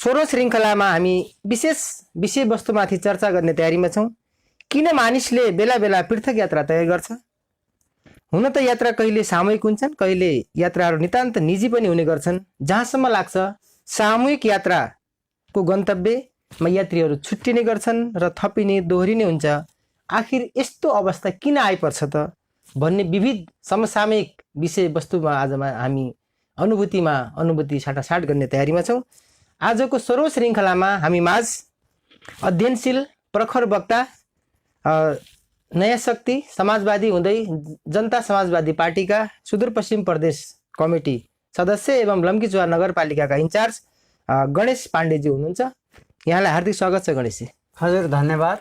16औं श्रृङ्खलामा हामी विशेष विषयवस्तुमाथि चर्चा गर्ने तयारीमा छौँ। किन मानिसले बेला बेला पृथक यात्रा तय गर्छ? हुन त यात्रा कहिले सामूहिक हुन्छन्, कहिले यात्राहरू नितान्त निजी पनि हुने गर्छन्। जहाँसम्म लाग्छ सामूहिक यात्राको गन्तव्यमा यात्रीहरू छुट्टिने गर्छन् र थपिने दोहोरिने हुन्छ। आखिर यस्तो अवस्था किन आइपर्छ त भन्ने विविध समसामयिक विषयवस्तुमा आजमा हामी अनुभूति साटासाट गर्ने तयारीमा छौँ। आजको 16औं श्रृङ्खलामा हामी माझ अध्ययनशील प्रखर वक्ता नयाँ शक्ति समाजवादी हुँदै जनता समाजवादी पार्टीका सुदूरपश्चिम प्रदेश कमिटी सदस्य एवं लम्कीचुवा नगरपालिकाका इन्चार्ज गणेश पाण्डेजी हुनुहुन्छ। यहाँलाई हार्दिक स्वागत छ गणेशजी। हजुर धन्यवाद।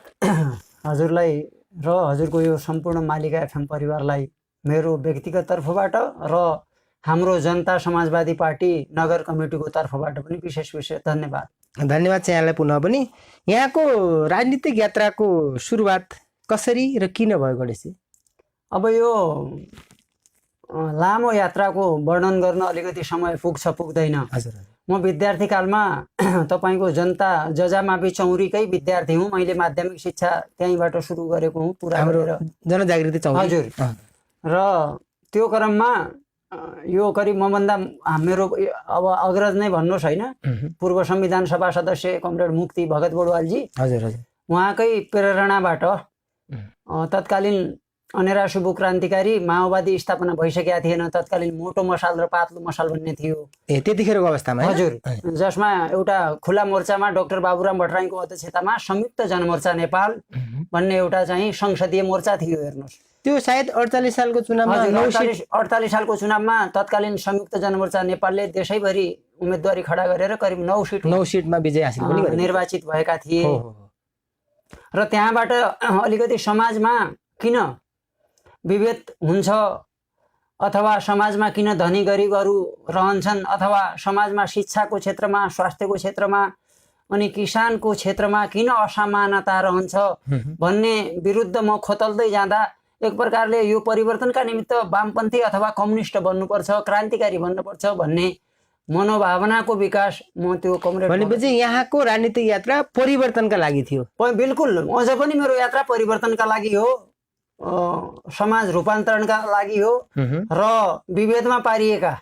हजुरलाई र हजुरको यो सम्पूर्ण मालिका एफएम परिवारलाई मेरो व्यक्तिगत तर्फबाट र हाम्रो जनता समाजवादी पार्टी नगर कमिटीको तर्फबाट पनि विशेष धन्यवाद। धन्यवाद छ यहाँलाई पुनः पनि। यहाँको राजनीतिक यात्राको सुरुवात कसरी र किन भयो गणेशजी? अब यो लामो यात्राको वर्णन गर्न अलिकति समय पुग्दैन। हजुर, म विद्यार्थी कालमा तपाईको जनता जजामावि चौरीकै विद्यार्थी हुँ। मैले माध्यमिक शिक्षा त्यहीँबाट सुरु गरेको हुँ पुरा गरेर जनजागृति चौरी। हजुर। र त्यो क्रममा यो करिब मभन्दा मेरो अब अग्रज नै भन्नुहोस् होइन, पूर्व संविधान सभा सदस्य कमरेड मुक्ति भगत बडुवालजी, हजुर, उहाँकै प्रेरणाबाट तत्कालीन अनेरा सुबु क्रान्तिकारी माओवादी स्थापना भइसकेका थिएन। तत्कालीन मोटो मसाल र पातलो मसाल भन्ने थियो त्यतिखेरको अवस्थामा। हजुर, जसमा एउटा खुला मोर्चामा डाक्टर बाबुराम भट्टराईको अध्यक्षतामा संयुक्त जनमोर्चा नेपाल भन्ने एउटा चाहिँ संसदीय मोर्चा थियो। हेर्नुहोस्, त्यो सायद 48 सालको चुनावमा 48 सालको चुनावमा तत्कालीन संयुक्त जनमोर्चा नेपालले देशैभरि उम्मेदवारी खडा गरेर करिब 9 सिटमा विजय हासिल पनि गरे, निर्वाचित भएका थिए। र त्यहाँबाट अलिकति समाजमा किन विभेद हुन्छ अथवा समाजमा किन धनी गरिबहरू रहन्छन् अथवा समाजमा शिक्षाको क्षेत्रमा, स्वास्थ्यको क्षेत्रमा अनि किसानको क्षेत्रमा किन असमानता रहन्छ भन्ने विरुद्ध म खोतल्दै जाँदा एक प्रकारले यो परिवर्तनका निमित्त वामपन्थी अथवा कम्युनिस्ट बन्नुपर्छ, क्रान्तिकारी बन्नुपर्छ भन्ने मनोभावनाको विकास म त्यो कमरेड भनेपछि यहाँको राजनीतिक यात्रा परिवर्तनका लागि थियो। बिल्कुल, अझ पनि मेरो यात्रा परिवर्तनका लागि हो, समाज रूपान्तरणका लागि हो र विभेदमा पारिएका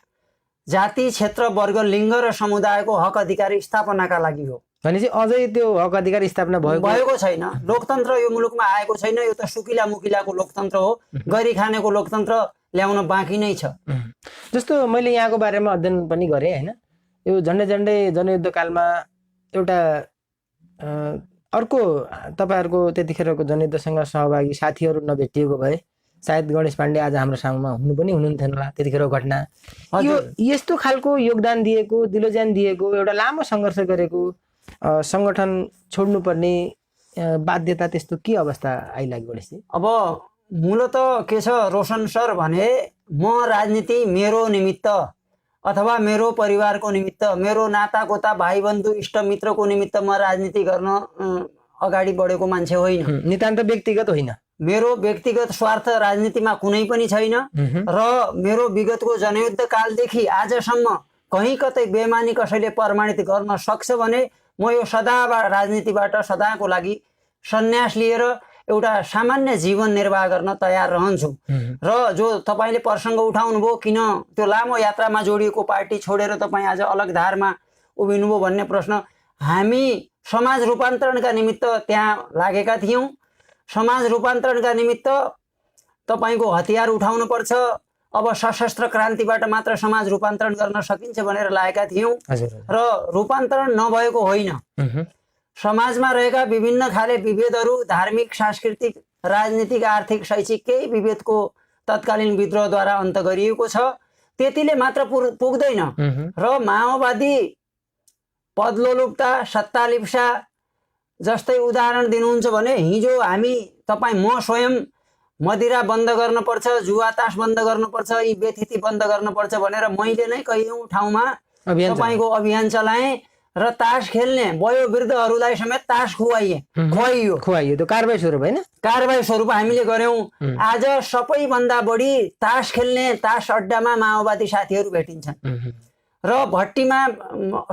जाति, क्षेत्र, वर्ग, लिङ्ग र समुदायको हक अधिकार स्थापनाका लागि हो। भनेपछि अझै त्यो हक अधिकार स्थापना भएको छैन। लोकतन्त्र यो मुलुकमा आएको छैन। यो त सुकिला मुकिलाको लोकतन्त्र हो, गरी खानेको लोकतन्त्र ल्याउन बाँकी नै छ। जस्तो मैले यहाँको बारेमा अध्ययन पनि गरेँ होइन, यो झन्डै जनयुद्धकालमा एउटा अर्को तपाईँहरूको त्यतिखेरको जनयुद्धसँग सहभागी साथीहरू नभेटिएको भए सायद गणेश पाण्डे आज हाम्रो सामुमा हुनुहुन्थेन होला। त्यतिखेरको घटना यो यस्तो खालको योगदान दिएको, दिलोज्यान दिएको, एउटा लामो सङ्घर्ष गरेको सङ्गठन छोड्नुपर्ने बाध्यता त्यस्तो के अवस्था आइलाग्यो गणेशजी? अब मूलत के छ रोशन सर भने, म राजनीति मेरो निमित्त अथवा मेरो परिवारको निमित्त, मेरो नातागोता भाइ बन्धु इष्टमित्रको निमित्त म राजनीति गर्न अगाडि बढेको मान्छे होइन। नितान्त व्यक्तिगत होइन। मेरो व्यक्तिगत स्वार्थ राजनीतिमा कुनै पनि छैन र मेरो विगतको जनयुद्ध कालदेखि आजसम्म कहीँ कतै बेमानी कसैले प्रमाणित गर्न सक्छ भने म यो सदा राजनीतिबाट सदाको लागि सन्यास लिएर एउटा सामान्य जीवन निर्वाह गर्न तयार रहन्छु। र जो तपाईँले प्रसङ्ग उठाउनु भयो, किन त्यो लामो यात्रामा जोडिएको पार्टी छोडेर तपाईँ आज अलग धारमा उभिनुभयो भन्ने प्रश्न, हामी समाज रूपान्तरणका निमित्त त्यहाँ लागेका थियौँ। समाज रूपान्तरणका निमित्त तपाईँको हतियार उठाउनु पर्छ, अब सशस्त्र क्रान्तिबाट मात्र समाज रूपान्तरण गर्न सकिन्छ भनेर लागेका थियौँ। र रूपान्तरण नभएको होइन। समाजमा रहेका विभिन्न खाले विभेदहरू, धार्मिक, सांस्कृतिक, राजनीतिक, आर्थिक, शैक्षिक केही विभेदको तत्कालीन विद्रोहद्वारा अन्त गरिएको छ। त्यतिले मात्र पुग्दैन। र माओवादी पदलोलुप्ता, सत्तालिप्सा जस्तै उदाहरण दिनुहुन्छ भने हिजो म स्वयं मदिरा बन्द गर्नुपर्छ, जुवा तास बन्द गर्नुपर्छ, यी व्यथिति बन्द गर्नुपर्छ भनेर मैले नै कयौँ ठाउँमा तपाईँको अभियान चलाएँ र तास खेल्ने वयोवृद्धहरूलाई समेत तास खुवाइयो। त्यो कारबाही स्वरूप होइन, कारबाही स्वरूप हामीले गर्यौँ। आज सबैभन्दा बढी तास खेल्ने तास अड्डामा माओवादी साथीहरू भेटिन्छन् र भट्टीमा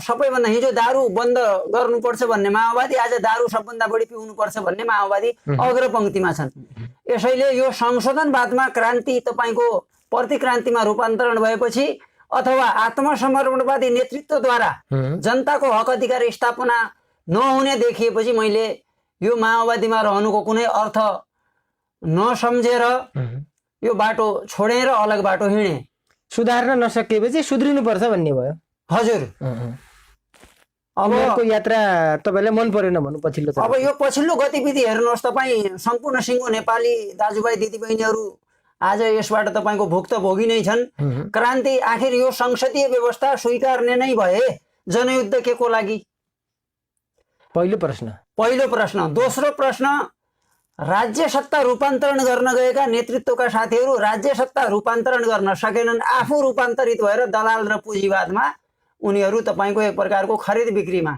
सबैभन्दा हिजो दारू बन्द गर्नुपर्छ भन्ने माओवादी, आज दारू सबभन्दा बढी पिउनुपर्छ भन्ने माओवादी अग्रपङ्क्तिमा छन्। यसैले यो संशोधनवादमा क्रान्ति तपाईँको प्रतिक्रान्तिमा रूपान्तरण भएपछि अथवा आत्मसमर्पणवादी नेतृत्वद्वारा जनताको हक अधिकार स्थापना नहुने देखिएपछि मैले यो माओवादीमा रहनुको कुनै अर्थ नसम्झेर यो बाटो छोडेर अलग बाटो हिँडे। सुधार्न नसकेपछि सुध्रिनुपर्छ भन्ने भयो। हजुर। अब उनीहरूको यात्रा तपाईँलाई मन परेन भन्नु पछिल्लो अब यो पछिल्लो गतिविधि हेर्नुहोस् तपाईँ, सम्पूर्ण सिङ्गो नेपाली दाजुभाइ दिदीबहिनीहरू आज यसबाट तपाईँको भुक्तभोगी नै छन्। क्रान्ति आखिर यो संसदीय व्यवस्था स्वीकार्ने नै भए जनयुद्ध के को लागि? पहिलो प्रश्न। दोस्रो प्रश्न, राज्य सत्ता रूपान्तरण गर्न गएका नेतृत्वका साथीहरू राज्य सत्ता रूपान्तरण गर्न सकेनन्, आफू रूपान्तरित भएर दलाल र पुँजीवादमा उनीहरू तपाईँको एक प्रकारको खरिद बिक्रीमा।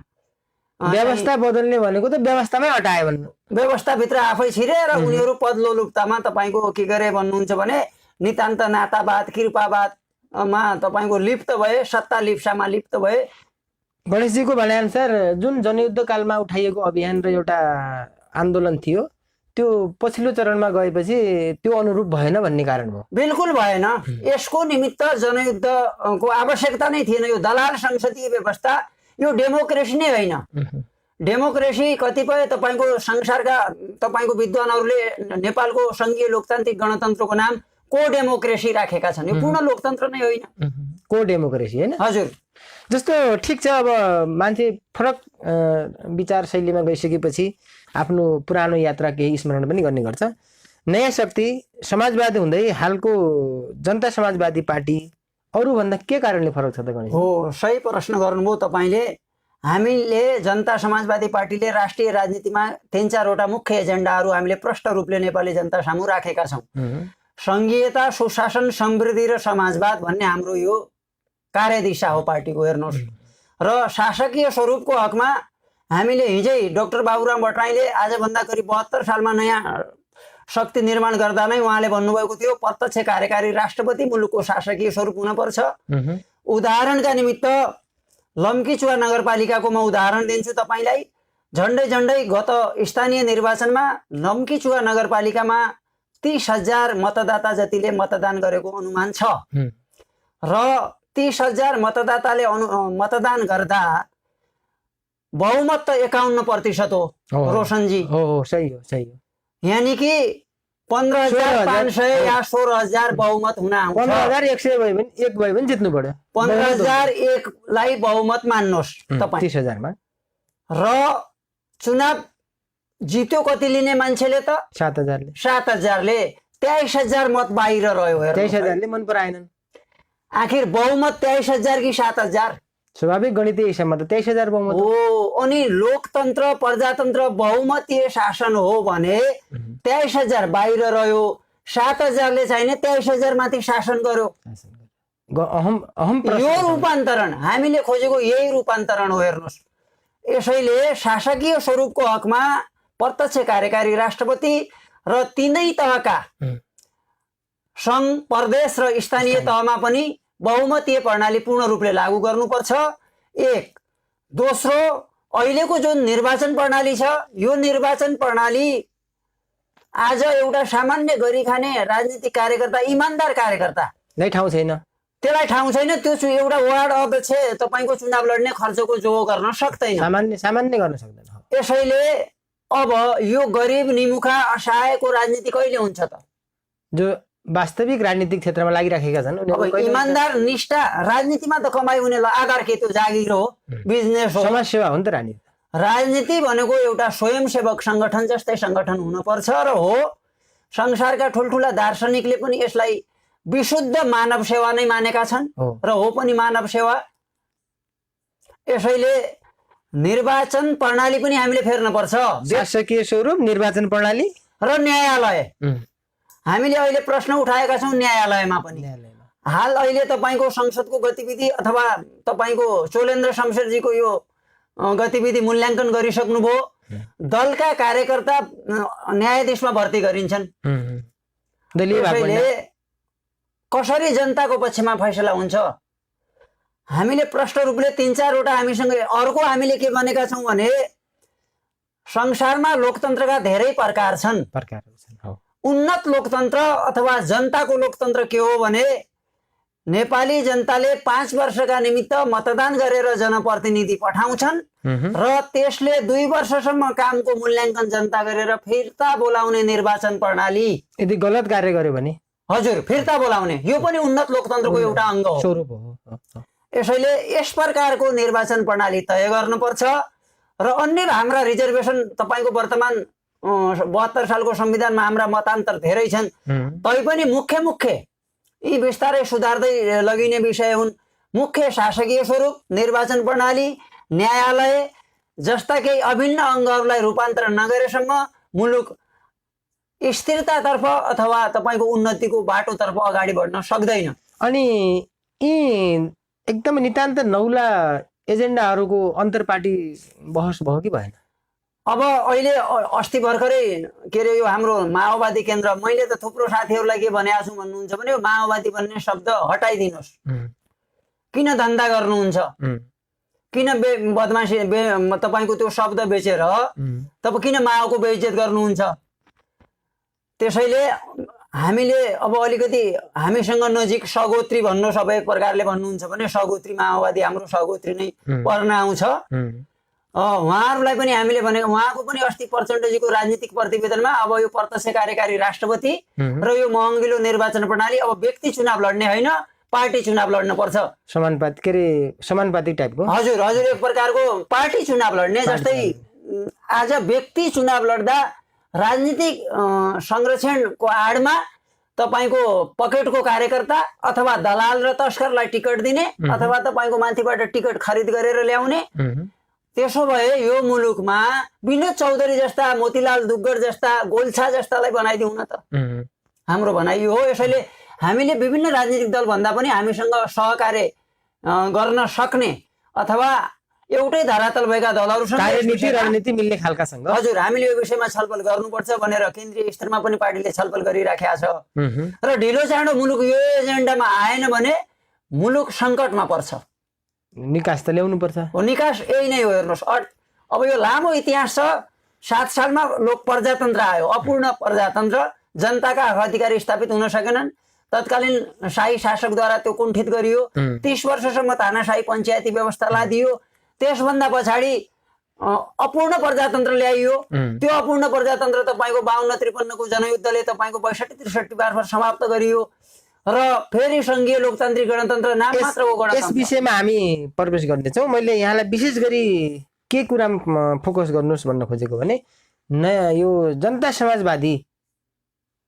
व्यवस्था बदल्ने भनेको त व्यवस्थामै हटाए भन्नु, व्यवस्थाभित्र आफै छिरे र उनीहरू पदलोलुप्तामा तपाईँको के गरे भन्नुहुन्छ भने नितान्त नातावाद कृपावादमा तपाईँको लिप्त भए, सत्ता लिप्सामा लिप्त भए। गणेशजीको भनाइअनुसार जुन जनयुद्ध कालमा उठाइएको अभियान र एउटा आन्दोलन थियो त्यो पछिल्लो चरणमा गएपछि त्यो अनुरूप भएन भन्ने कारण हो। बिल्कुल भएन। यसको निमित्त जनयुद्धको आवश्यकता नै थिएन। यो दलाल संसदीय व्यवस्था यो डेमोक्रेसी नै होइन। डेमोक्रेसी कतिपय तपाईँको संसारका तपाईँको विद्वानहरूले नेपालको संघीय लोकतान्त्रिक गणतन्त्रको नाम को डेमोक्रेसी राखेका छन्। यो पूर्ण लोकतन्त्र नै होइन, को डेमोक्रेसी होइन। हजुर। जस्तो ठिक छ, अब मान्छे फरक विचार शैलीमा गइसकेपछि आफ्नो पुरानो यात्रा केही स्मरण पनि गर्ने गर्छ। नयाँ शक्ति समाजवादी हुँदै हालको जनता समाजवादी पार्टी अरूभन्दा के कारणले फरक छ त गणेश? हो, सही प्रश्न गर्नुभयो तपाईँले। हामीले जनता समाजवादी पार्टीले राष्ट्रिय राजनीतिमा 3-4वटा मुख्य एजेन्डाहरू हामीले प्रष्ट रूपले नेपाली जनता सामु राखेका छौँ। सङ्घीयता, सुशासन, समृद्धि र समाजवाद भन्ने हाम्रो यो कार्यदिशा हो पार्टीको। हेर्नुहोस्, र शासकीय स्वरूपको हकमा हामीले हिजै डाक्टर बाबुराम भट्टराईले आजभन्दा करिब 72 सालमा नयाँ शक्ति निर्माण गर्दा नै उहाँले भन्नुभएको थियो प्रत्यक्ष कार्यकारी राष्ट्रपति मुलुकको शासकीय स्वरूप हुनपर्छ। उदाहरणका निमित्त लम्कीचुवा नगरपालिकाको म उदाहरण दिन्छु तपाईँलाई। झन्डै गत स्थानीय निर्वाचनमा लम्कीचुवा नगरपालिकामा 30,000 मतदाता जतिले मतदान गरेको अनुमान छ र 30,000 मतदाताले मतदान गर्दा बहुमत त 51% हो रोशनजी। हो, सही हो। यानी कि 15,500 या 16,000 बहुमत हुन आउँछ। 15,100 भयो भने जित्नु पर्यो। 15,001 लाई बहुमत मान्नुहोस् तपाईँ 30,000 मा, र चुनाव जित्यो कति लिने मान्छेले त 7,000 ले। 7,000 ले 23,000 मत बाहिर रह्यो। 23,000 ले मन पराएनन्। आखिर बहुमत 23,000 कि 7,000? स्वाभाविक गणितीय हिसाबमा त 23,000 बहुमत हो। अनि लोकतन्त्र प्रजातन्त्र बहुमतीय शासन हो भने 23,000 बाहिर रह्यो, 7,000 ले चाहिने 23,000 माथि शासन गर्यो। यो रूपान्तरण हामीले खोजेको यही रूपान्तरण हो। हेर्नुहोस्, यसैले शासकीय स्वरूपको हकमा प्रत्यक्ष कार्यकारी राष्ट्रपति र तीनै तहका सङ्घ, प्रदेश र स्थानीय तहमा पनि बहुमतीय प्रणाली पूर्ण रूपले लागू गर्नुपर्छ। एक। दोस्रो, अहिलेको जुन निर्वाचन प्रणाली छ यो निर्वाचन प्रणाली आज एउटा सामान्य गरी खाने राजनीतिक कार्यकर्ता, इमान्दार कार्यकर्ता ठाउँ छैन, त्यसलाई ठाउँ छैन। त्यो एउटा वार्ड अध्यक्ष तपाईँको चुनाव लड्ने खर्चको जो गर्न सक्दैन, सामान्य गर्न सक्दैन। यसैले अब यो गरिब निमुखा असहायको राजनीति कहिले हुन्छ त? जो वास्तविक राजनीतिक क्षेत्रमा लागिराखेका छन् इमान्दार निष्ठा राजनीतिमा त कमाइ हुनेलाई आधार के? त्यो जागिर हो, बिजनेस हो, समाजसेवा हो नि त राजनीति। राजनीति भनेको एउटा स्वयंसेवक संगठन जस्तै संगठन हुनुपर्छ र हो। संसारका ठुल्ठुला दार्शनिकले पनि यसलाई विशुद्ध मानव सेवा नै मानेका छन् र हो पनि मानव सेवा। यसैले निर्वाचन प्रणाली पनि हामीले फेर्नुपर्छ। शासकीय स्वरूप, निर्वाचन प्रणाली र न्यायालय। हामीले अहिले प्रश्न उठाएका छौँ न्यायालयमा पनि। हाल अहिले तपाईँको संसदको गतिविधि अथवा तपाईँको चोलेन्द्र शमशेरजीको यो गतिविधि मूल्याङ्कन गरिसक्नुभयो। दलका कार्यकर्ता न्यायाधीशमा भर्ती गरिन्छन्। कसरी जनताको पक्षमा फैसला हुन्छ? हामीले प्रष्ट रूपले 3-4 हामीसँग अर्को हामीले के भनेका छौँ भने संसारमा लोकतन्त्रका धेरै प्रकार छन्। प्रकारहरू छन्। हो। उन्नत लोकतन्त्र अथवा जनताको लोकतन्त्र के हो भने नेपाली जनताले 5 वर्षका निमित्त मतदान गरेर जनप्रतिनिधि पठाउँछन् र त्यसले 2 वर्षसम्म कामको मूल्याङ्कन जनता गरेर फिर्ता बोलाउने निर्वाचन प्रणाली। यदि गलत कार्य गर्यो भने हजुर, फिर्ता बोलाउने, यो पनि उन्नत लोकतन्त्रको एउटा अङ्ग हो। स्वरूप हो। यसैले यस प्रकारको निर्वाचन प्रणाली तय गर्नुपर्छ र अन्य हाम्रा रिजर्भेसन तपाईँको वर्तमान 72 सालको संविधानमा हाम्रा मतान्तर धेरै छन्, तैपनि मुख्य यी बिस्तारै सुधार्दै लगिने विषय हुन्। मुख्य शासकीय स्वरूप, निर्वाचन प्रणाली, न्यायालय जस्ता केही अभिन्न अङ्गहरूलाई रूपान्तरण नगरेसम्म मुलुक स्थिरतातर्फ अथवा तपाईँको उन्नतिको बाटोतर्फ अगाडि बढ्न सक्दैन। अनि यी एकदमै नितान्त नौला एजेन्डाहरूको अन्तर्पार्टी बहस भयो कि भएन? अब अहिले अस्ति भर्खरै के अरे यो हाम्रो माओवादी केन्द्र, मैले त थुप्रो साथीहरूलाई के भनेको छु भन्नुहुन्छ भने माओवादी भन्ने शब्द हटाइदिनुहोस्। किन धन्दा गर्नुहुन्छ, किन बदमासी तपाईँको त्यो शब्द बेचेर तपाईँ किन माओको बेइज्जत गर्नुहुन्छ? त्यसैले हामीले अब अलिकति हामीसँग नजिक सगोत्री भन्नुहोस्, अब एक प्रकारले भन्नुहुन्छ भने सगोत्री माओवादी हाम्रो सगोत्री नै पर्न आउँछ। उहाँहरूलाई पनि हामीले भनेको, उहाँको पनि अस्ति प्रचण्डजीको राजनीतिक प्रतिवेदनमा अब यो प्रत्यक्ष कार्यकारी राष्ट्रपति र यो महँगिलो निर्वाचन प्रणाली, अब व्यक्ति चुनाव लड्ने होइन, पार्टी चुनाव लड्न पर्छ। समानुपातिक टाइपको। हजुर, एक प्रकारको पार्टी चुनाव लड्ने। जस्तै आज व्यक्ति चुनाव लड्दा राजनीतिक संरक्षणको आडमा तपाईँको पकेटको कार्यकर्ता अथवा दलाल र तस्करलाई टिकट दिने अथवा तपाईँको माथिबाट टिकट खरिद गरेर ल्याउने, त्यसो भए यो मुलुकमा विनोद चौधरी जस्ता, मोतीलाल दुग्गड जस्ता, गोल्छा जस्तालाई बनाइदिउँ न त। हाम्रो भनाइ यो हो। यसैले हामीले विभिन्न राजनीतिक दल भन्दा पनि हामीसँग सहकार्य गर्न सक्ने अथवा एउटै धरातल भएका दलहरूसँग कार्यनीति रणनीति मिल्ने खालकासँग हजुर हामीले यो विषयमा छलफल गर्नुपर्छ भनेर केन्द्रीय स्तरमा पनि पार्टीले छलफल गरिराखेको छ। र ढिलो चाँडो मुलुक यो एजेन्डामा आएन भने मुलुक सङ्कटमा पर्छ। निकास त ल्याउनु पर्छ। निकास यही नै हो। हेर्नुहोस्, अब यो लामो इतिहास छ। 7 सालमा लोक प्रजातन्त्र आयो, अपूर्ण प्रजातन्त्र, जनताका हक अधिकार स्थापित हुन सकेनन्। तत्कालीन शाही शासकद्वारा त्यो कुण्ठित गरियो। 30 वर्षसम्म तानाशाही पञ्चायती व्यवस्था लादियो। त्यसभन्दा पछाडि अपूर्ण प्रजातन्त्र ल्याइयो। त्यो अपूर्ण प्रजातन्त्र तपाईँको 52-53 को जनयुद्धले तपाईँको 62-63 मार्फत समाप्त गरियो र फेरि संघीय लोकतान्त्रिक गणतन्त्र नाम मात्रको गणतन्त्र। यस विषयमा हामी प्रवेश गर्नेछौँ। मैले यहाँलाई विशेष गरी के कुरामा फोकस गर्नुहोस् भन्न खोजेको भने यो जनता समाजवादी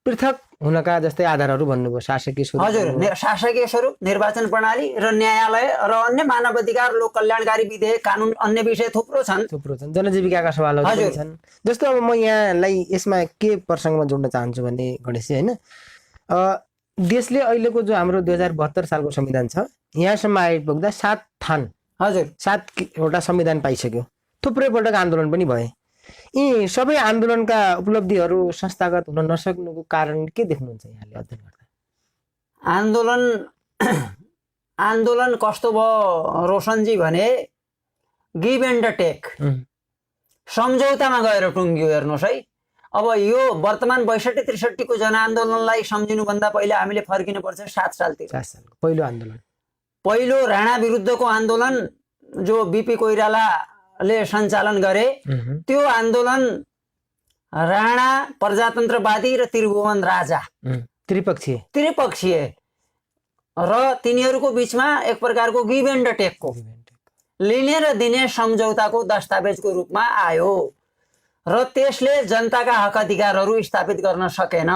पृथक हुनका जस्तै आधारहरू भन्नुभयो। शासकीय स्वरूप, हजुर, शासकीय स्वरूप, निर्वाचन प्रणाली र न्यायालय र अन्य मानव अधिकार, लोक कल्याणकारी विधेयक, कानुन, अन्य विषय थुप्रो छन्। जनजीविकाका सवालहरू पनि छन्। जस्तो अब म यहाँलाई यसमा के प्रसङ्गमा जोड्न चाहन्छु भने गणेशजी, होइन, देशले अहिलेको जो हाम्रो 2072 सालको संविधान छ, यहाँसम्म आइपुग्दा 7 वटा संविधान पाइसक्यो। थुप्रै पटक आन्दोलन पनि भए। यी सबै आन्दोलनका उपलब्धिहरू संस्थागत हुन नसक्नुको कारण के देख्नुहुन्छ यहाँले अध्ययन गर्दा? आन्दोलन कस्तो भयो रोशनजी भने गिभ एन्ड टेक, सम्झौतामा गएर टुङ्गियो। हेर्नुहोस् है, अब यो वर्तमान 62-63 को जनआन्दोलनलाई सम्झिनुभन्दा पहिला हामीले फर्किनुपर्छ 7 सालतिर। पहिलो राणा विरुद्धको आन्दोलन जो बीपी कोइरालाले सञ्चालन गरे, त्यो आन्दोलन राणा, प्रजातन्त्रवादी र त्रिभुवन राजा त्रिपक्षीय र तिनीहरूको बीचमा एक प्रकारको गिभ एन्ड टेकको, लिने र दिने सम्झौताको दस्तावेजको रूपमा आयो र त्यसले जनताका हक अधिकारहरू स्थापित गर्न सकेन।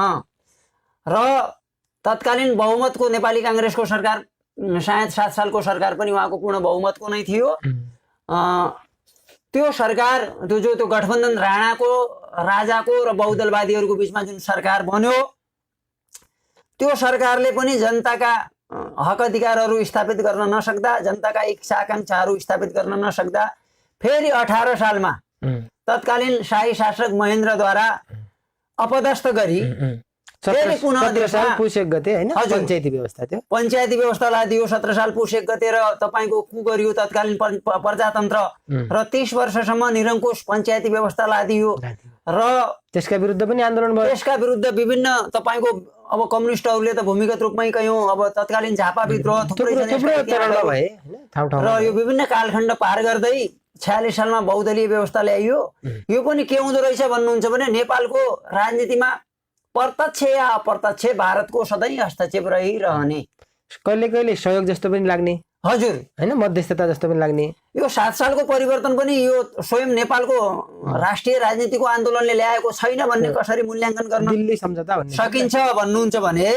र तत्कालीन बहुमतको नेपाली काङ्ग्रेसको सरकार, सायद 7 सालको सरकार पनि उहाँको पूर्ण बहुमतको नै थियो। त्यो सरकार, त्यो गठबन्धन राणाको, राजाको र बहुदलवादीहरूको बिचमा जुन सरकार बन्यो, त्यो सरकारले पनि जनताका हक अधिकारहरू स्थापित गर्न नसक्दा, जनताका इच्छा आकाङ्क्षाहरू स्थापित गर्न नसक्दा फेरि 18 सालमा तत्कालीन शाही शासक महेन्द्रद्वारा अपदस्थ गरी फेरि पुनः 17 साल देशमा पुष 1 गते हैन हजुर। पञ्चायती व्यवस्था थियो। पञ्चायती व्यवस्थालाई दियो 17 साल पुष 1 गते र तपाईँको कु गरियो तत्कालीन प्रजातन्त्र र 30 वर्षसम्म निरङ्कुश पञ्चायती व्यवस्थालाई दियो र त्यसका विरुद्ध पनि आन्दोलन भयो। त्यसका विरुद्ध विभिन्न तपाईँको अब कम्युनिस्टहरूले त भूमिगत रूपमै कयौँ अब तत्कालीन झापा विद्रोह थुप्रै थुप्रो छन् थुप्रो यसका चरणमा इतिहासहरू। भए हैन ठाउँ र ठाउँमा। यो विभिन्न कालखण्ड पार गर्दै 46 सालमा बहुदलीय व्यवस्था ल्याइयो। यो पनि के हुँदो रहेछ भन्नुहुन्छ भने नेपालको राजनीतिमा प्रत्यक्ष या अप्रत्यक्ष भारतको सधैँ हस्तक्षेप रहिरहने। कहिले कहिले सहयोग जस्तो पनि लाग्ने हजुर, हैन मध्यस्थता जस्तो पनि लाग्ने। यो 7 सालको परिवर्तन पनि यो स्वयं नेपालको राष्ट्रिय राजनीतिको आन्दोलनले ल्याएको छैन भन्ने कसरी मूल्याङ्कन गर्न दिल्ली सम्झौता भन्ने सकिन्छ भन्नुहुन्छ भने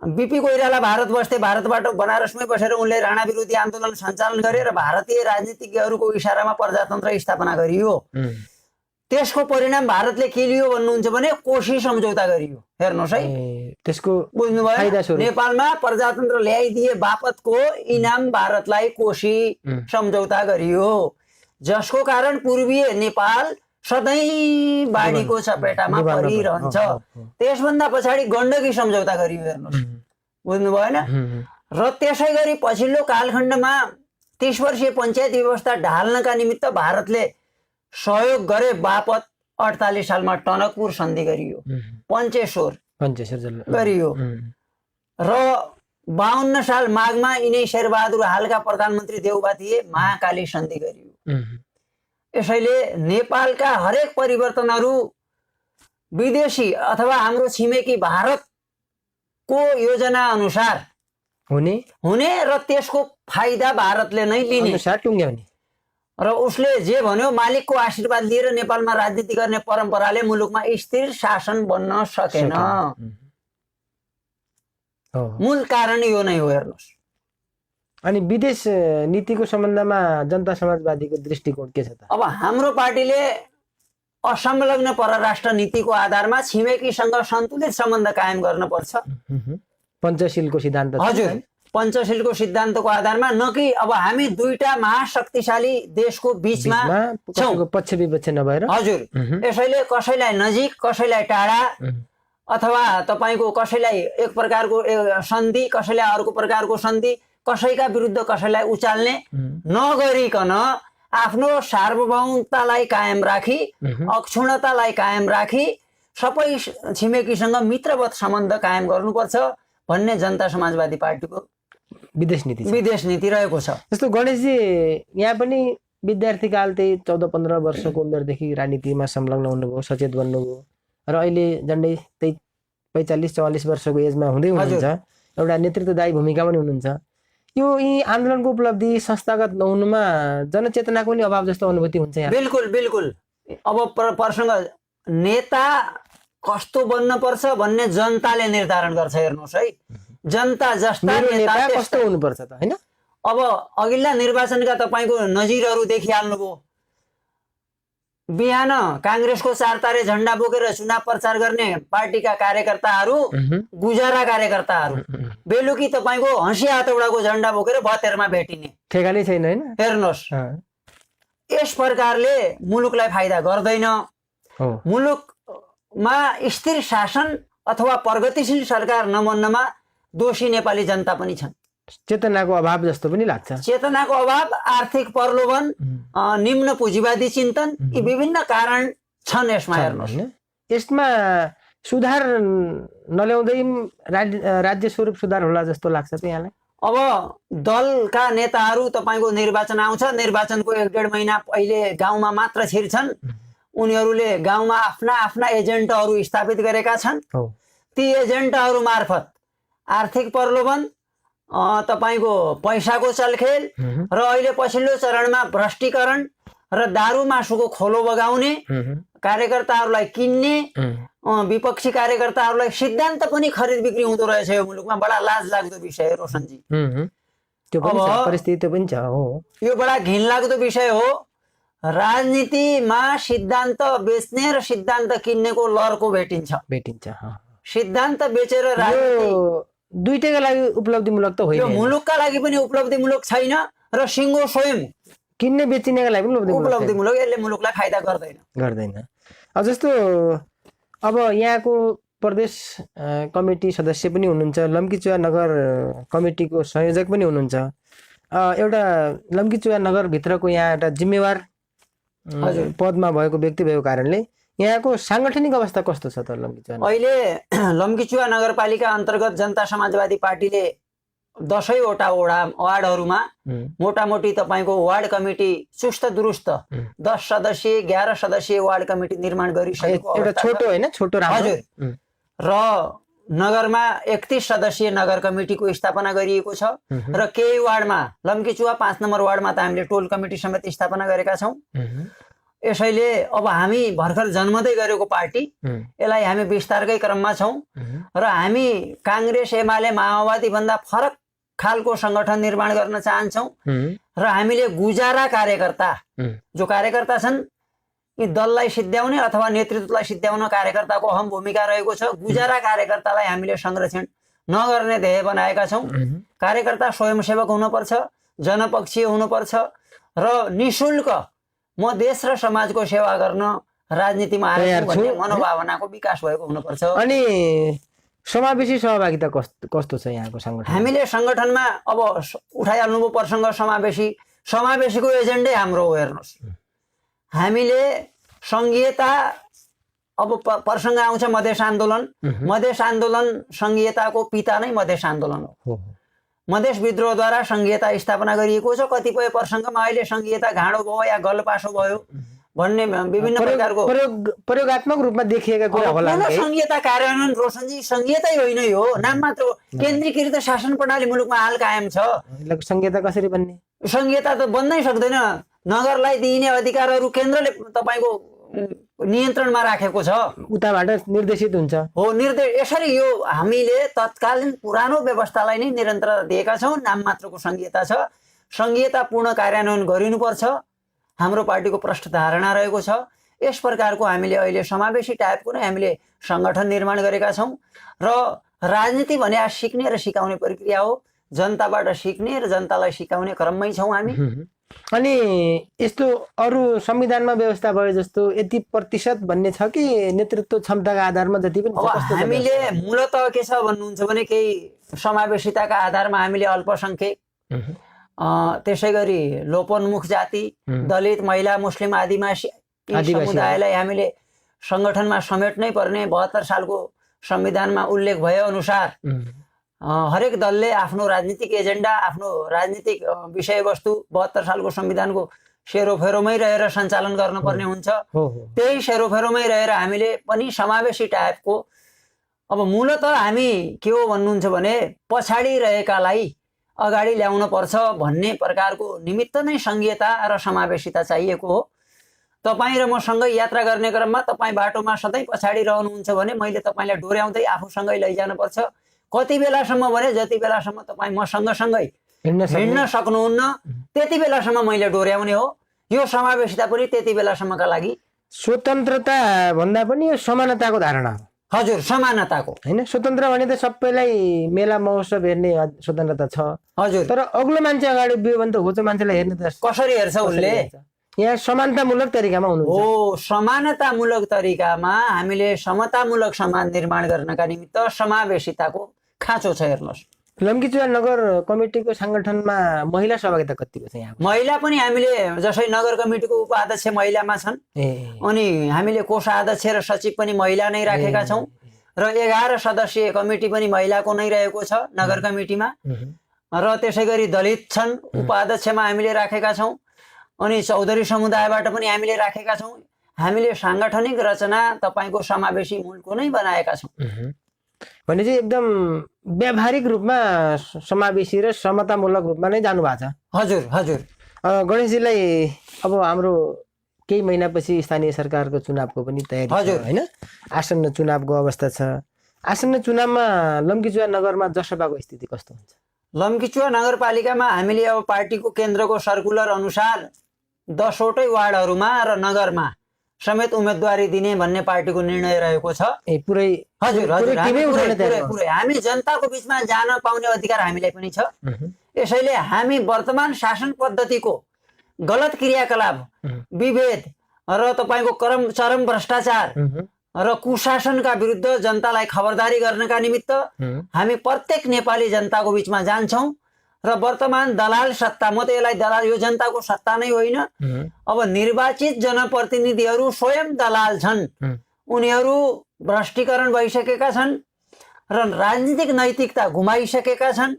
बिपी कोइराला भारत बस्थे, भारतबाट बनारसमै बसेर उनले राणा विरोधी आन्दोलन सञ्चालन गरे र भारतीय राजनीतिज्ञहरूको इसारामा प्रजातन्त्र स्थापना गरियो। त्यसको परिणाम भारतले के लियो भन्नुहुन्छ भने कोशी सम्झौता गरियो। हेर्नुहोस् है, त्यसको बुझ्नुभयो? फाइदा स्वरूप नेपालमा प्रजातन्त्र ल्याइदिए बापतको इनाम भारतलाई कोशी सम्झौता गरियो, जसको कारण पूर्वीय नेपाल सधैँ बाढीको चपेटामा परिरहन्छ। त्यसभन्दा पछाडि गण्डकी सम्झौता गरियो। हेर्नुहोस्, बुझ्नु भएन? र त्यसै गरी पछिल्लो कालखण्डमा 30 वर्षीय पञ्चायती व्यवस्था ढाल्नका निमित्त भारतले सहयोग गरे बापत 48 सालमा टनकपुर सन्धि गरियो, पञ्चेश्वर गरियो र 52 साल माघमा यिनै शेरबहादुर हालका प्रधानमन्त्री देउबा थिए, महाकाली सन्धि गरियो। यसैले नेपालका हरेक परिवर्तनहरू विदेशी अथवा हाम्रो छिमेकी भारतको योजना अनुसार हुने र त्यसको फाइदा भारतले नै लिने र उसले जे भन्यो मालिकको आशीर्वाद लिएर नेपालमा राजनीति गर्ने परम्पराले मुलुकमा स्थिर शासन बन्न सकेन। मूल कारण यो नै हो। हेर्नुहोस्, अनि विदेश नीतिको सम्बन्धमा जनता समाजवादीको दृष्टिकोण के छ त? अब हाम्रो पार्टीले असंलग्न परराष्ट्र नीतिको आधारमा छिमेकीसँग सन्तुलित सम्बन्ध कायम गर्न पर्छ। पञ्चशीलको सिद्धान्त। हजुर, पञ्चशीलको सिद्धान्तको आधारमा, न कि अब हामी दुईटा महाशक्तिशाली देशको बीचमा छौं, पक्ष विपक्ष नभएर। हजुर, यसैले कसैलाई नजिक कसैलाई टाढा अथवा तपाईको कसैलाई एक प्रकारको सन्धि कसैलाई अर्को प्रकारको सन्धि, कसैका विरुद्ध कसैलाई उचाल्ने नगरिकन आफ्नो सार्वभौमतालाई कायम राखी अक्षुण्णतालाई कायम राखी सबै छिमेकीसँग मित्रवत सम्बन्ध कायम गर्नुपर्छ भन्ने जनता समाजवादी पार्टीको विदेश नीति रहेको छ। जस्तो गणेशजी यहाँ पनि विद्यार्थी काल त्यही 14-15 वर्षको उमेरदेखि राजनीतिमा संलग्न हुनुभयो, सचेत बन्नुभयो र अहिले झन्डै त्यही 45-44 वर्षको एजमा हुँदै हुनुहुन्छ, एउटा नेतृत्वदायी भूमिका पनि हुनुहुन्छ। यो यी आन्दोलनको उपलब्धि संस्थागत नहुनुमा जनचेतनाको पनि अभाव जस्तो अनुभूति हुन्छ यहाँ। बिल्कुल बिल्कुल। अब प्रसङ्ग नेता कस्तो बन्न पर्छ भन्ने जनताले निर्धारण गर्छ। हेर्नुहोस् है, जनता जस्ता नेता कस्तो हुनुपर्छ त हैन? अब अघिल्ला निर्वाचनका तपाईको नजिरहरू देखिहाल्नुभयो। बिहान काङ्ग्रेसको 4 तारे झण्डा बोकेर चुनाव प्रचार गर्ने पार्टीका कार्यकर्ताहरू, गुजारा कार्यकर्ताहरू, बेलुकी तपाईको हँसी हातौडाको झण्डा बोकेर भतेरमा भेटिने ठेगानै छैन हैन? हेर्नुहोस्, यस प्रकारले मुलुकलाई फाइदा गर्दैन। मुलुकमा स्थिर शासन अथवा प्रगतिशील सरकार नबन्नमा दोषी नेपाली जनता पनि छन्। चेतनाको अभाव जस्तो पनि लाग्छ। चेतनाको अभाव, आर्थिक प्रलोभन, निम्न पुँजीवादी चिन्तन, यी विभिन्न कारण छन् यसमा। हेर्नुहोस्, यसमा सुधार नल्याउँदै राज्य स्वरूप सुधार होला जस्तो लाग्छ त यहाँलाई? अब दलका नेताहरू तपाईको निर्वाचन आउँछ, निर्वाचनको 1-1.5 महिना पहिले गाउँमा मात्र छिर्छन्। उनीहरूले गाउँमा आफ्ना आफ्ना एजेन्टहरू स्थापित गरेका छन्। ती एजेन्टहरू मार्फत आर्थिक प्रलोभन, तपाईको पैसाको चलखेल र अहिले पछिल्लो चरणमा भ्रष्टीकरण र दारू मासुको खोलो बगाउने, कार्यकर्ताहरूलाई किन्ने, विपक्षी कार्यकर्ताहरूलाई सिद्धान्त पनि खरिद बिक्री हुँदो रहेछ यो मुलुकमा। बडा लाज लाग्दो विषय हो रोशनजी। त्यो पनि परिस्थिति पनि छ। हो, यो बडा घिनलाग्दो विषय हो। राजनीतिमा सिद्धान्त बेच्ने र सिद्धान्त किन्नेको लर्को भेटिन्छ। सिद्धान्त बेचेर राजनीति दुईटैका लागि उपलब्धिमूलक त होइन। यो मुलुकका लागि पनि उपलब्धिमूलक छैन र सिङ्गो स्वयं किन्ने बेचिनेका लागि पनि उपलब्धिमूलक। यसले मुलुकलाई फाइदा गर्दैन। अब जस्तो अब यहाँको प्रदेश कमिटी सदस्य पनि हुनुहुन्छ, लम्कीचुवा नगर कमिटीको संयोजक पनि हुनुहुन्छ। एउटा लम्कीचुवा नगरभित्रको यहाँ एउटा जिम्मेवार पदमा भएको व्यक्ति भएको कारणले यहाँको साङ्गठनिक अवस्था कस्तो छ त लम्कीचुवा? अहिले लम्कीचुवा नगरपालिका अन्तर्गत जनता समाजवादी पार्टीले 10वटा वार्डहरूमा मोटामोटी तपाईँको वार्ड कमिटी चुस्त दुरुस्त 10 सदस्यीय 11 सदस्यीय वार्ड कमिटी निर्माण गरिसकेको एउटा छोटो होइन, छोटो राम्रो। हजुर। र नगरमा 31 सदस्यीय नगर कमिटीको स्थापना गरिएको छ र केही वार्डमा लम्कीचुवा 5 नम्बर वार्डमा त हामीले टोल कमिटी समेत स्थापना गरेका छौँ। यसैले अब हामी भर्खर जन्मदै गरेको पार्टी, यसलाई हामी विस्तारकै क्रममा छौँ र हामी काङ्ग्रेस एमाले माओवादी भन्दा फरक खालको संगठन निर्माण गर्न चाहन्छौँ र हामीले गुजारा कार्यकर्ता जो कार्यकर्ता छन् यी दललाई सिद्ध्याउने अथवा नेतृत्वलाई सिद्ध्याउन कार्यकर्ताको अहम भूमिका रहेको छ। गुजारा कार्यकर्तालाई हामीले संरक्षण नगर्ने ध्येय बनाएका छौँ। कार्यकर्ता स्वयंसेवक हुनुपर्छ, जनपक्षीय हुनुपर्छ र निशुल्क म देश र समाजको सेवा गर्न राजनीतिमा आएको भन्ने मनोभावनाको विकास भएको हुनुपर्छ। अनि समावेशी सहभागिता कस्तो छ यहाँको सङ्गठन? हामीले सङ्गठनमा अब उठाइहाल्नुभयो प्रसङ्ग समावेशीको एजेन्डै हाम्रो हो। हेर्नुहोस्, हामीले सङ्घीयता, अब प्रसङ्ग आउँछ मधेस आन्दोलन। मधेस आन्दोलन सङ्घीयताको पिता नै मधेस आन्दोलन हो। मधेस विद्रोहद्वारा सङ्घीयता स्थापना गरिएको छ। कतिपय प्रसङ्गमा अहिले सङ्घीयता घाँडो भयो या गलपासो भयो भन्ने विभिन्न प्रकारको प्रयोगात्मक रूपमा देखिएका कुरा होला। सङ्घीयता कार्यान्वयन रोशनजी सङ्घीयतै होइन यो, नाम मात्र हो। केन्द्रीकृत शासन प्रणाली मुलुकमा हाल कायम छ। सङ्घीयता कसरी बन्ने? सङ्घीयता त बन्नै सक्दैन। नगरलाई दिइने अधिकारहरू केन्द्रले तपाईँको नियन्त्रणमा राखेको छ, उताबाट निर्देशित हुन्छ हो निर्देश। यसरी यो हामीले तत्कालीन पुरानो व्यवस्थालाई नै निरन्तरता दिएका छौँ। नाम मात्रको सङ्घीयता छ। सङ्घीयता पूर्ण कार्यान्वयन गरिनुपर्छ, हाम्रो पार्टीको प्रष्ट धारणा रहेको छ। यस प्रकारको हामीले अहिले समावेशी टाइपको नै हामीले सङ्गठन निर्माण गरेका छौँ र राजनीति भने सिक्ने र सिकाउने प्रक्रिया हो। जनताबाट सिक्ने र जनतालाई सिकाउने क्रममै छौँ हामी। अनि यस्तो अरू संविधानमा व्यवस्था भयो जस्तो यति प्रतिशत भन्ने छ कि नेतृत्व क्षमताका आधारमा जति पनि छ? हामीले मूलत के छ भन्नुहुन्छ भने केही समावेशिताका आधारमा हामीले अल्पसङ्ख्यक, त्यसै गरी लोपोन्मुख जाति, दलित, महिला, मुस्लिम, आदिवासी समुदायलाई हामीले सङ्गठनमा समेट्नै पर्ने 72 सालको संविधानमा उल्लेख भए अनुसार हरेक दलले आफ्नो राजनीतिक एजेन्डा, आफ्नो राजनीतिक विषयवस्तु 72 सालको संविधानको सेरोफेरोमै रहेर सञ्चालन गर्नुपर्ने हुन्छ। त्यही सेरोफेरोमै रहेर हामीले पनि समावेशी टाइपको, अब मूलत हामी के हो भन्नुहुन्छ भने पछाडि रहेकालाई अगाडि ल्याउन पर्छ भन्ने प्रकारको निमित्त नै सङ्घीयता र समावेशिता चाहिएको हो। तपाईँ र म सँगै यात्रा गर्ने क्रममा तपाईँ बाटोमा सधैँ पछाडि रहनुहुन्छ भने मैले तपाईँलाई डोर्याउँदै आफूसँगै लैजानुपर्छ। कति बेलासम्म भने जति बेलासम्म तपाईँ मसँग सँगै हिँड्न सक्नुहुन्न त्यति बेलासम्म मैले डोर्याउने हो। यो समावेशिता पनि त्यति बेलासम्मका लागि। स्वतन्त्रता भन्दा पनि यो समानताको धारणा हो। हजुर, समानताको होइन। स्वतन्त्र भने त सबैलाई मेला महोत्सव हेर्ने स्वतन्त्रता छ। हजुर, तर अग्लो मान्छे अगाडि बियो भने त होचो मान्छेलाई हेर्ने त कसरी हेर्छ उसले? यहाँ समानतामूलक तरिकामा हुनुहुन्छ। हो, समानतामूलक तरिकामा हामीले समतामूलक समाज निर्माण गर्नका निमित्त समावेशिताको खाँचो छ। हेर्नुहोस्, लम्कीचुवा नगर कमिटीको सङ्गठनमा महिला सहभागिता कतिको छ यहाँ? महिला पनि हामीले जसै नगर कमिटीको उपाध्यक्ष महिलामा छन्, अनि हामीले कोषाध्यक्ष र सचिव पनि महिला नै राखेका छौँ र 11 सदस्यीय कमिटी पनि महिलाको नै रहेको छ नगर कमिटीमा। र त्यसै गरी दलित छन्, उपाध्यक्षमा हामीले राखेका छौँ, अनि चौधरी समुदायबाट पनि हामीले राखेका छौँ। हामीले साङ्गठनिक रचना तपाईँको समावेशी मूलको नै बनाएका छौँ। भने चाहिँ एकदम व्यावहारिक रूपमा समावेशी र समतामूलक रूपमा नै जानु भएको छ। हजुर हजुर। गणेशजीलाई अब हाम्रो केही महिनापछि स्थानीय सरकारको चुनावको पनि तयारी छ होइन? आसन्न चुनावको अवस्था छ। आसन्न चुनावमा लम्कीचुवा नगरमा जसपाको स्थिति कस्तो हुन्छ? लम्कीचुवा नगरपालिकामा हामीले अब पार्टीको केन्द्रको सर्कुलर अनुसार 10वटै वार्डहरूमा र नगरमा समेत उम्मेदवारी दिने भन्ने पार्टीको निर्णय रहेको छ। पुरै? हजुर हजुर, पुरै हामी जनताको बिचमा जान पाउने अधिकार हामीलाई पनि छ। यसैले हामी वर्तमान शासन पद्धतिको गलत क्रियाकलाप, विभेद र तपाईँको चरम भ्रष्टाचार र कुशासनका विरुद्ध जनतालाई खबरदारी गर्नका निमित्त हामी प्रत्येक नेपाली जनताको बिचमा जान्छौँ र वर्तमान दलाल सत्ता, म त यसलाई दलाल, यो जनताको सत्ता नै होइन, अब निर्वाचित जनप्रतिनिधिहरू स्वयं दलाल छन्, उनीहरू भ्रष्टीकरण भइसकेका छन् र राजनीतिक नैतिकता गुमाइसकेका छन्।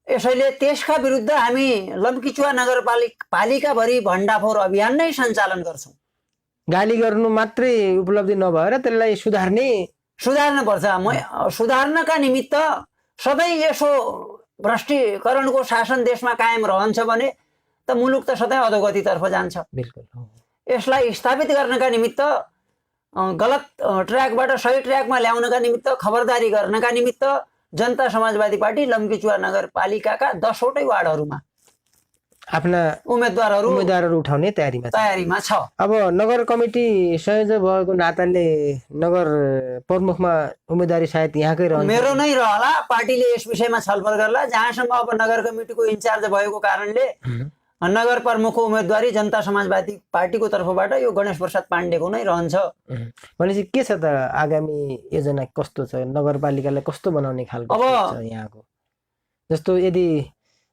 यसैले त्यसका विरुद्ध हामी लम्कीचुवा नगरपालिकाभरि भण्डाफोर अभियान नै सञ्चालन गर्छौँ। गाली गर्नु मात्रै उपलब्धि नभएर त्यसलाई सुधार्नुपर्छ। सुधार्नका निमित्त सधैँ यसो भ्रष्टीकरणको शासन देशमा कायम रहन्छ भने त मुलुक त सधैँ अधोगतितर्फ जान्छ। बिल्कुल। यसलाई स्थापित गर्नका निमित्त, गलत ट्र्याकबाट सही ट्र्याकमा ल्याउनका निमित्त, खबरदारी गर्नका निमित्त जनता समाजवादी पार्टी लम्कीचुवा नगरपालिकाका 10वटै वार्डहरूमा आफ्ना उम्मेदवारहरू उठाउने तयारीमा छ। अब नगर कमिटी संयोजक भएको नाताले नगर प्रमुखमा उम्मेदवारी सायद यहाँकै रहन्छ। मेरो नै रहला, पार्टीले यस विषयमा छलफल गर्ला। जहाँसम्म अब नगर कमिटीको इन्चार्ज भएको कारणले नगर प्रमुखको उम्मेदवारी जनता समाजवादी पार्टीको तर्फबाट यो गणेश प्रसाद पाण्डेको नै रहन्छ। भनेपछि के छ त आगामी योजना कस्तो छ? नगरपालिकालाई कस्तो बनाउने खालको छ यहाँको? जस्तो यदि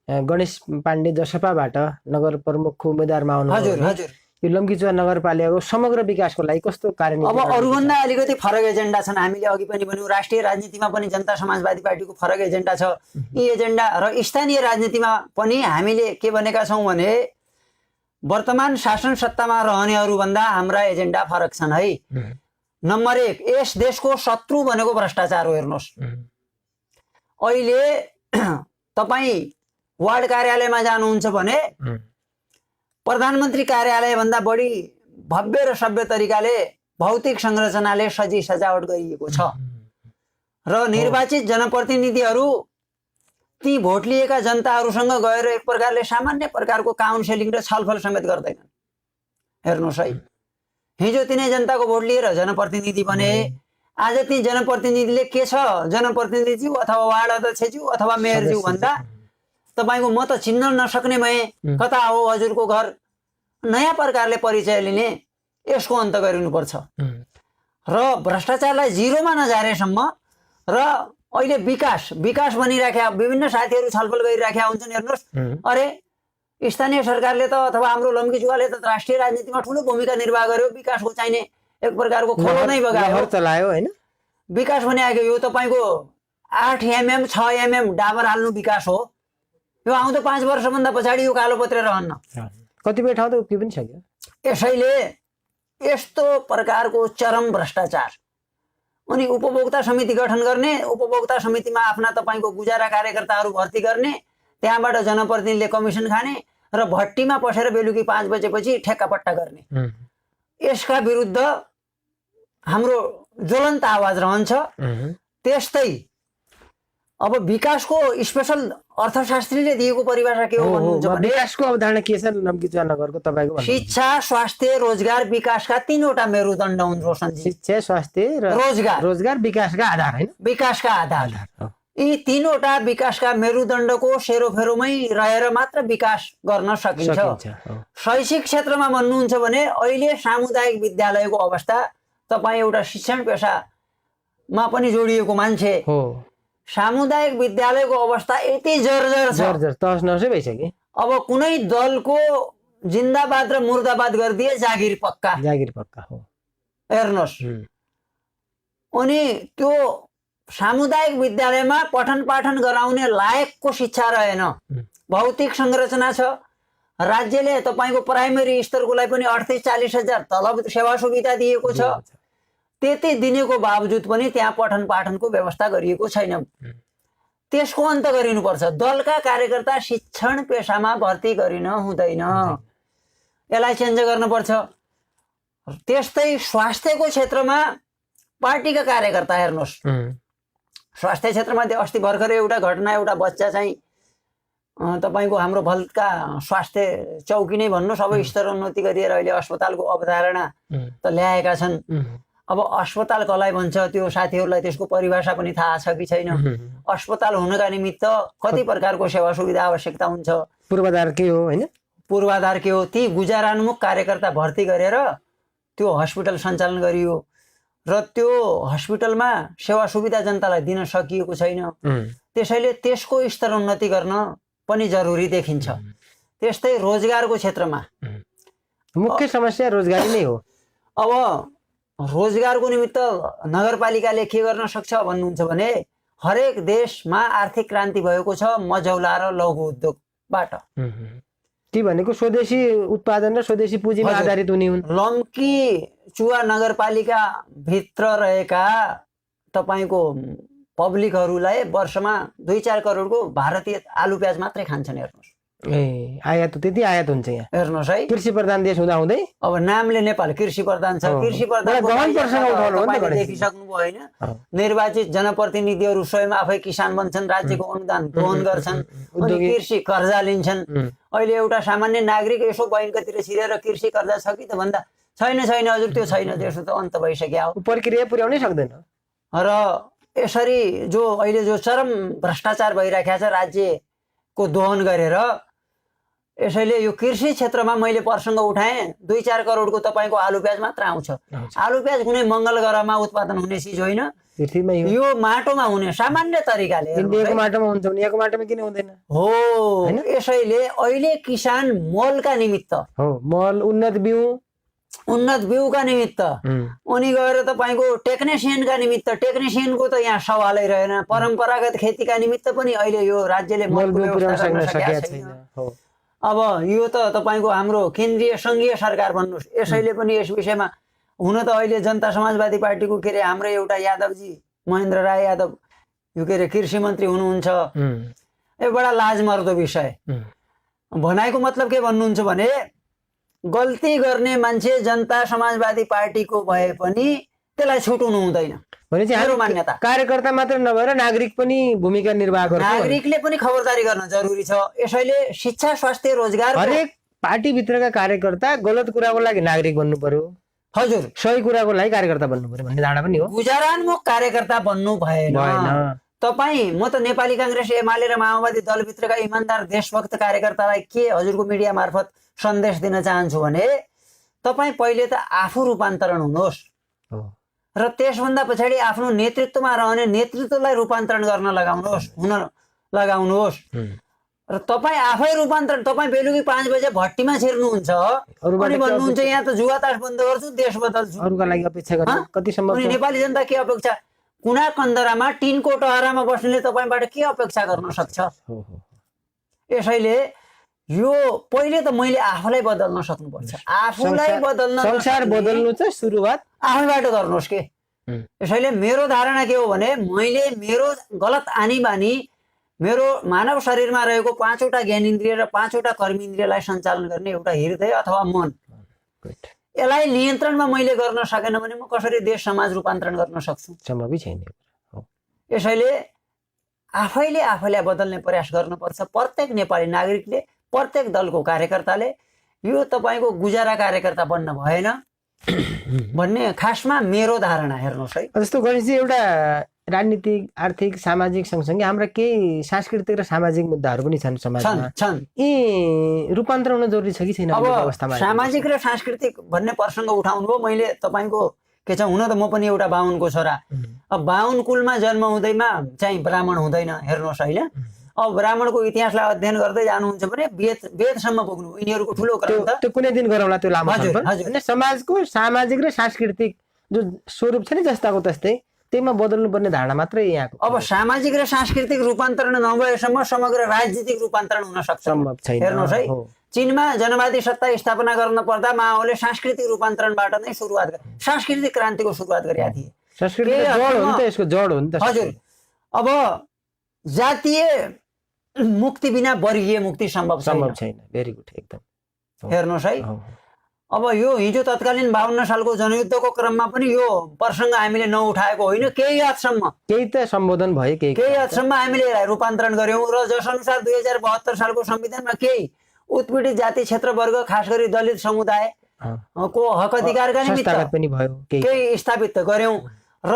गणेश पाण्डे जसपाबाट नगर प्रमुखको उम्मेदवारमा आउनु, यो लम्कीचुवा नगरपालिकाको समग्र विकासको लागि कस्तो कार्य? अब अरूभन्दा अलिकति फरक एजेन्डा छन्। हामीले अघि पनि भन्यौँ, राष्ट्रिय राजनीतिमा पनि जनता समाजवादी पार्टीको फरक एजेन्डा छ। यी एजेन्डा र स्थानीय राजनीतिमा पनि हामीले के भनेका छौँ भने वर्तमान शासन सत्तामा रहनेहरूभन्दा हाम्रा एजेन्डा फरक छन् है। नम्बर 1, यस देशको शत्रु भनेको भ्रष्टाचार हो। हेर्नुहोस्, अहिले तपाईँ वार्ड कार्यालयमा जानुहुन्छ भने प्रधानमन्त्री कार्यालय भन्दा बढी भव्य र सभ्य तरिकाले भौतिक संरचनाले सजावट गरिएको छ र निर्वाचित जनप्रतिनिधिहरू ती भोट लिएका जनताहरूसँग गएर एक प्रकारले सामान्य प्रकारको काउन्सेलिङ र छलफल समेत गर्दैनन्। हेर्नुहोस् है, हिजो तिनै जनताको भोट लिएर जनप्रतिनिधि बने, आज ती जनप्रतिनिधिले के छ, जनप्रतिनिधिज्यू अथवा वार्ड अध्यक्षज्यू अथवा मेयरज्यू भन्दा तपाईको म त चिन्न नसक्ने भए, कता हो हजुरको घर, नयाँ प्रकारले परिचय लिने, यसको अन्त गरिनुपर्छ र भ्रष्टाचारलाई जिरोमा नझारेसम्म र अहिले विकास बनिराख्या विभिन्न साथीहरू छलफल गरिराख्या हुन्छन्। हेर्नुहोस्, अरे स्थानीय सरकारले त अथवा हाम्रो लम्कीचुवाले त राष्ट्रिय राजनीतिमा ठुलो भूमिका निर्वाह गर्यो, विकासको चाहिने एक प्रकारको खोलो नै बगायो, चलायो हैन। विकास भने आयो, यो तपाईको 8 mm 6 mm डाबर हाल्नु विकास हो। यो आउँदो 5 वर्षभन्दा पछाडि यो कालो पत्रे रहन्न, कतिपय ठाउँ त उक्ति पनि सक्यो। यसैले यस्तो प्रकारको चरम भ्रष्टाचार, अनि उपभोक्ता समिति गठन गर्ने, उपभोक्ता समितिमा आफ्ना तपाईको गुजारा कार्यकर्ताहरू भर्ती गर्ने, त्यहाँबाट जनप्रतिनिधिले कमिसन खाने र भट्टीमा पसेर बेलुकी 5 बजेपछि ठेक्कापट्टा गर्ने, यसका विरुद्ध हाम्रो ज्वलन्त आवाज रहन्छ। त्यस्तै अब विकासको स्पेशल अर्थशास्त्रीले दिएको परिभाषा के हो भन्नुहुन्छ भने विकासको अवधारणा के छ लम्कीचुवा नगरको तपाईको? शिक्षा, स्वास्थ्य, रोजगार, विकासका 3वटा मेरुदण्ड हुन् रोशनजी। शिक्षा, स्वास्थ्य र रोजगार विकासका आधार हैन, विकासका आधार। यी 3वटा विकासका मेरुदण्डको सेरोफेरोमै रहेर मात्र विकास गर्न सकिन्छ। शैक्षिक क्षेत्रमा भन्नुहुन्छ भने अहिले सामुदायिक विद्यालयको अवस्था, तपाईँ एउटा शिक्षण पेशामा पनि जोडिएको मान्छे, सामुदायिक विद्यालयको अवस्था यति जर्जर छ, तहस नहसै भइसक्यो। अब कुनै दलको जिन्दाबाद र मुर्दाबाद गरिदिए जागिर पक्का हो। हेर्नुहोस्, अनि त्यो सामुदायिक विद्यालयमा पठन पाठन गराउने लायकको शिक्षा रहेन, भौतिक संरचना छ। राज्यले तपाईको प्राइमेरी स्तरको लागि पनि 38-40 हजार तलब सेवा सुविधा दिएको छ, त्यति दिनेको बावजुद पनि त्यहाँ पठन पाठनको व्यवस्था गरिएको छैन। त्यसको अन्त गरिनुपर्छ। दलका कार्यकर्ता शिक्षण पेशामा भर्ती गरिन हुँदैन, यसलाई चेन्ज गर्नुपर्छ। त्यस्तै स्वास्थ्यको क्षेत्रमा पार्टीका कार्यकर्ता, हेर्नुहोस्, स्वास्थ्य क्षेत्रमा अस्ति भर्खरै एउटा घटना, एउटा बच्चा चाहिँ तपाईको हाम्रो भल्का स्वास्थ्य चौकी नै भन्नुहोस्, अब स्तरोन्नति गरिएर अहिले अस्पतालको अवधारणा त ल्याएका छन्। अब अस्पताल कसलाई भन्छ त्यो साथीहरूलाई त्यसको परिभाषा पनि थाहा छ कि छैन। अस्पताल हुनका निमित्त कति प्रकारको सेवा सुविधा आवश्यकता हुन्छ, पूर्वाधार के हो हैन, पूर्वाधार के हो, ती गुजारान्मुख कार्यकर्ता भर्ती गरेर त्यो हस्पिटल सञ्चालन गरियो र त्यो हस्पिटलमा सेवा सुविधा जनतालाई दिन सकिएको छैन। त्यसैले त्यसको स्तरोन्नति गर्न पनि जरुरी देखिन्छ। त्यस्तै रोजगारको क्षेत्रमा मुख्य समस्या रोजगारी नै हो। अब रोजगारको निमित्त नगरपालिकाले के गर्न सक्छ भन्नुहुन्छ भने हरेक देशमा आर्थिक क्रान्ति भएको छ मझौला र लघु उद्योगबाट। ती भनेको स्वदेशी उत्पादन र स्वदेशी पुँजीमा आधारित हुने हुन्। लम्की चुवा नगरपालिका भित्र रहेका तपाईँको पब्लिकहरूलाई वर्षमा 2-4 करोडको भारतीय आलु प्याज मात्रै खान्छन्। हेर्नुहोस्, आयात त्यति आयात हुन्छ यहाँ। हेर्नुहोस् है, कृषि प्रधान देश हुँदा हुँदै अब नामले नेपाल कृषि प्रधान छ। कृषि प्रधान देखिसक्नुभयो होइन? निर्वाचित जनप्रतिनिधिहरू स्वयं आफै किसान बन्छन्, राज्यको अनुदान ग्रहण गर्छन्, अनि कृषि कर्जा लिन्छन्। अहिले एउटा सामान्य नागरिक यसो बैंकतिर छिरेर कृषि कर्जा छ कि त भन्दा छैन हजुर, त्यो छैन, त्यसो त अन्त भइसक्यो हो। प्रक्रिया पुर्याउनै सक्दैन। र यसरी जो अहिले जो चरम भ्रष्टाचार भइराखेको छ राज्यको दोहन गरेर, यसैले यो कृषि क्षेत्रमा मैले प्रसङ्ग उठाएँ 2-4 करोडको तपाईँको आलु प्याज मात्र आउँछ। आलु प्याज कुनै मङ्गल ग्रहमा उत्पादन हुने चिज होइन, यो माटोमा हुने सामान्य तरिकाले। इन्डियाको माटोमा हुन्छ भने यहाँको माटोमा किन हुँदैन? हो, यसैले अहिले किसान मलका निमित्त मल, उन्नत बिउका निमित्त उनी गएर तपाईँको टेक्निसियनका निमित्त, टेक्निसियनको त यहाँ सवालै रहेन। परम्परागत खेतीका निमित्त पनि अहिले यो राज्यले मलको व्यवस्था गर्न सकेको छैन। अब यो त तपाईँको हाम्रो केन्द्रीय सङ्घीय सरकार भन्नुहोस्, यसैले पनि यस विषयमा हुन त अहिले जनता समाजवादी पार्टीको के अरे हाम्रो एउटा यादवजी महेन्द्र राय यादव यो के अरे कृषि मन्त्री हुनुहुन्छ। बडा लाजमर्दो विषय। भनाइको मतलब के भन्नुहुन्छ भने गल्ती गर्ने मान्छे जनता समाजवादी पार्टीको भए पनि त्यसलाई छुट्नु हुँदैन भनेपछि मेरो मान्यता। कार्यकर्ता मात्र नभएर नागरिक पनि भूमिका निर्वाह गर्छ। नागरिकले पनि खबरदारी गर्न जरुरी छ। यसैले शिक्षा, स्वास्थ्य, रोजगार, हरेक पार्टीभित्रका कार्यकर्ता गलत कुराको लागि नागरिक बन्नु पर्यो, हजुर सही कुराको लागि कार्यकर्ता बन्नु पर्यो भन्ने धारणा पनि हो। गुजारान्मुख कार्यकर्ता बन्नु भएन। तपाईँ, म त नेपाली काङ्ग्रेस, एमाले र माओवादी दलभित्रका इमान्दार देशभक्त कार्यकर्तालाई के हजुरको मिडिया मार्फत सन्देश दिन चाहन्छु भने तपाईँ पहिले त आफू रूपान्तरण हुनुहोस् र त्यसभन्दा पछाडि आफ्नो नेतृत्वमा रहने नेतृत्वलाई रूपान्तरण गर्न लगाउनुहोस् र तपाईँ आफै रूपान्तरण। तपाईँ बेलुकी 5 बजे भट्टीमा छिर्नुहुन्छ अनि भन्नुहुन्छ यहाँ त जुवा तास बन्द गर्छु, देश बदल्छु। अरूका लागि अपेक्षा गर्ने कति सम्भव? अनि नेपाली जनता के अपेक्षा? कुना कन्दरामा टिनको टहरामा बस्नेले तपाईँबाट के अपेक्षा गर्न सक्छ? यसैले यो पहिले त मैले आफूलाई बदल्न सक्नुपर्छ। आफूलाई बदल्न, संसार बदल्नु चाहिँ सुरुवात आफैबाट गर्नुहोस् के। यसैले मेरो धारणा के हो भने मैले मेरो गलत आनी बानी, मेरो मानव शरीरमा रहेको 5वटा ज्ञानेन्द्रिय र 5वटा कर्मेन्द्रियलाई सञ्चालन गर्ने एउटा हृदय अथवा मन, यसलाई नियन्त्रणमा मैले गर्न सकेन भने म कसरी देश समाज रूपान्तरण गर्न सक्छु? सम्भवै छैन। यसैले आफैले आफैलाई बदल्ने प्रयास गर्नुपर्छ। प्रत्येक नेपाली नागरिकले, प्रत्येक दलको कार्यकर्ताले यो तपाईँको गुजारा कार्यकर्ता बन्न भएन भन्ने खासमा मेरो धारणा। हेर्नुहोस् है, जस्तो गणेशजी, एउटा राजनीतिक, आर्थिक, सामाजिक सँगसँगै हाम्रा केही सांस्कृतिक र सामाजिक मुद्दाहरू पनि छन् समाजमा। यी रूपान्तरण हुन जरुरी छ कि छैन? अब सामाजिक र सांस्कृतिक भन्ने प्रसङ्ग उठाउनु हो। मैले तपाईँको के छ, हुन त म पनि एउटा बाहुनको छोरा। अब बाहुन कुलमा जन्म हुँदैमा चाहिँ ब्राह्मण हुँदैन। हेर्नुहोस् होइन, अब ब्राह्मणको इतिहासलाई अध्ययन गर्दै जानुहुन्छ भने वेदसम्म पुग्नु यिनीहरूको ठुलो क्रम त। त्यो कुनै दिन गरौँला त्यो लामो सफर। समाजको सामाजिक र सांस्कृतिक जो स्वरूप छ नि जस्ताको तस्तै, त्यहीमा बदल्नुपर्ने धारणा मात्रै यहाँको। अब सामाजिक र सांस्कृतिक रूपान्तरण नभएसम्म समग्र राजनीतिक रूपान्तरण हुन सक्छ? सम्भव छैन। हेर्नुहोस् है, चीनमा जनवादी सत्ता स्थापना गर्न पर्दा माओले सांस्कृतिक रूपान्तरणबाट नै सांस्कृतिक क्रान्तिको सुरुवात गरेका थिए। संस्कृति जड हो नि त, यसको जड हो नि त। हजुर, अब जातीय मुक्ति बिना वर्गीय मुक्ति सम्भव छैन। भेरी गुड, एकदम। हेर्नुहोस् है, अब यो हिजो तत्कालीन 52 सालको जनयुद्धको क्रममा पनि यो प्रसङ्ग हामीले नउठाएको होइन। केही हदसम्म केही त सम्बोधन भयो, केही हदसम्म हामीले रूपान्तरण गर्यौं र जसअनुसार 2072 सालको संविधानमा केही उत्पीडित जाति क्षेत्र वर्ग, खास गरी दलित समुदाय को हक अधिकारका निमित्त केही स्थापित गर्यौं र